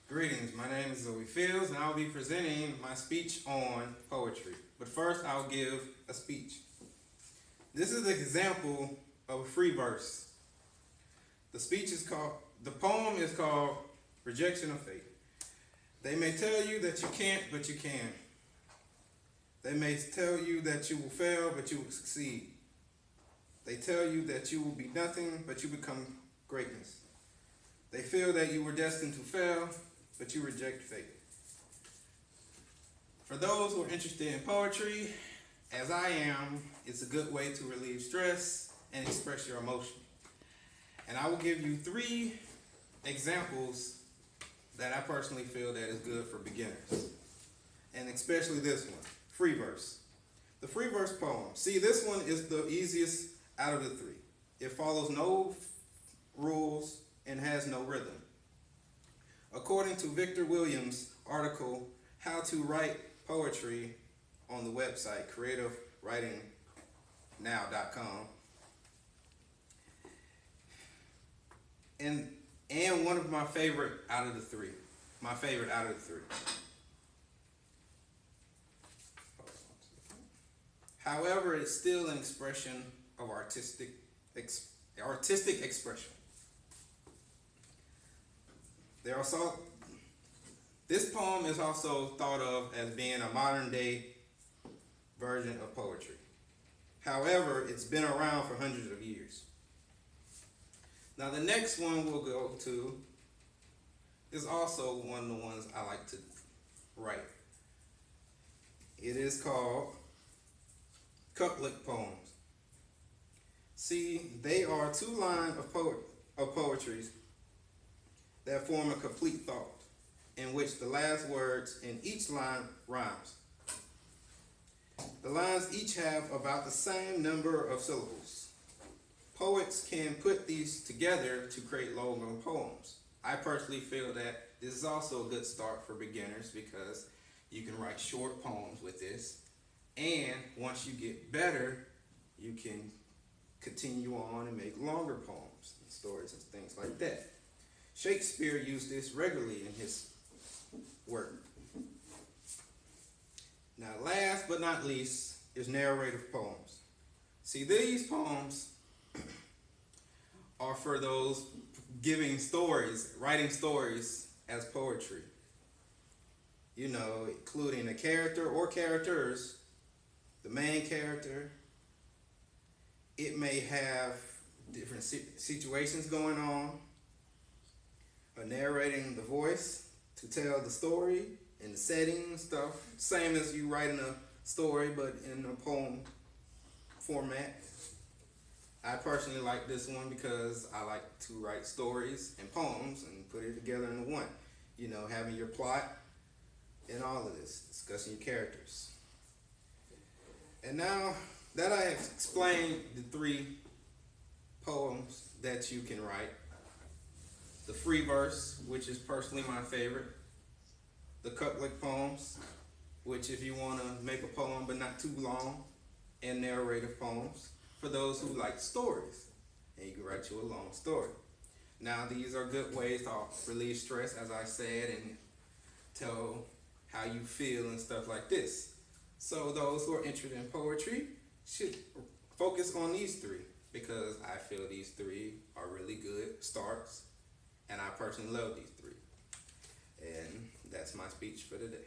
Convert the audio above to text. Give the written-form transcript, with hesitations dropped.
Greetings, my name is Zoe Fields and I'll be presenting my speech on poetry. But first I'll give a speech. This is an example of a free verse. The poem is called Rejection of Fate. They may tell you that you can't, but you can. They may tell you that you will fail, but you will succeed. They tell you that you will be nothing, but you become greatness. They feel that you were destined to fail, but you reject fate. For those who are interested in poetry, as I am, it's a good way to relieve stress and express your emotion. And I will give you 3 examples that I personally feel that is good for beginners. And especially this one, free verse. The free verse poem. See, this one is the easiest out of the 3. It follows no rules and has no rhythm. According to Victor Williams' article, How to Write Poetry, on the website creativewritingnow.com, and one of my favorite out of the 3. My favorite out of the 3. However, it's still an expression of artistic expression. This poem is also thought of as being a modern day version of poetry. However, it's been around for hundreds of years. Now the next one we'll go to is also one of the ones I like to write. It is called couplet poems. See, they are 2 lines of poetry that form a complete thought, in which the last words in each line rhymes. The lines each have about the same number of syllables. Poets can put these together to create longer poems. I personally feel that this is also a good start for beginners because you can write short poems with this, and once you get better, you can continue on and make longer poems and stories and things like that. Shakespeare used this regularly in his work. Now, last but not least is narrative poems. See, these poems are for those giving stories, writing stories as poetry. You know, including a character or characters, the main character. It may have different situations going on, narrating the voice to tell the story and the setting and stuff. Same as you writing a story, but in a poem format. I personally like this one because I like to write stories and poems and put it together into one. You know, having your plot and all of this, discussing your characters. And now that I have explained the 3 poems that you can write, the free verse, which is personally my favorite, the couplet poems, which if you want to make a poem but not too long, and narrative poems for those who like stories, and you can write you a long story. Now these are good ways to relieve stress, as I said, and tell how you feel and stuff like this. So those who are interested in poetry should focus on these 3 because I feel these 3 are really good starts. And I personally love these 3. And that's my speech for today.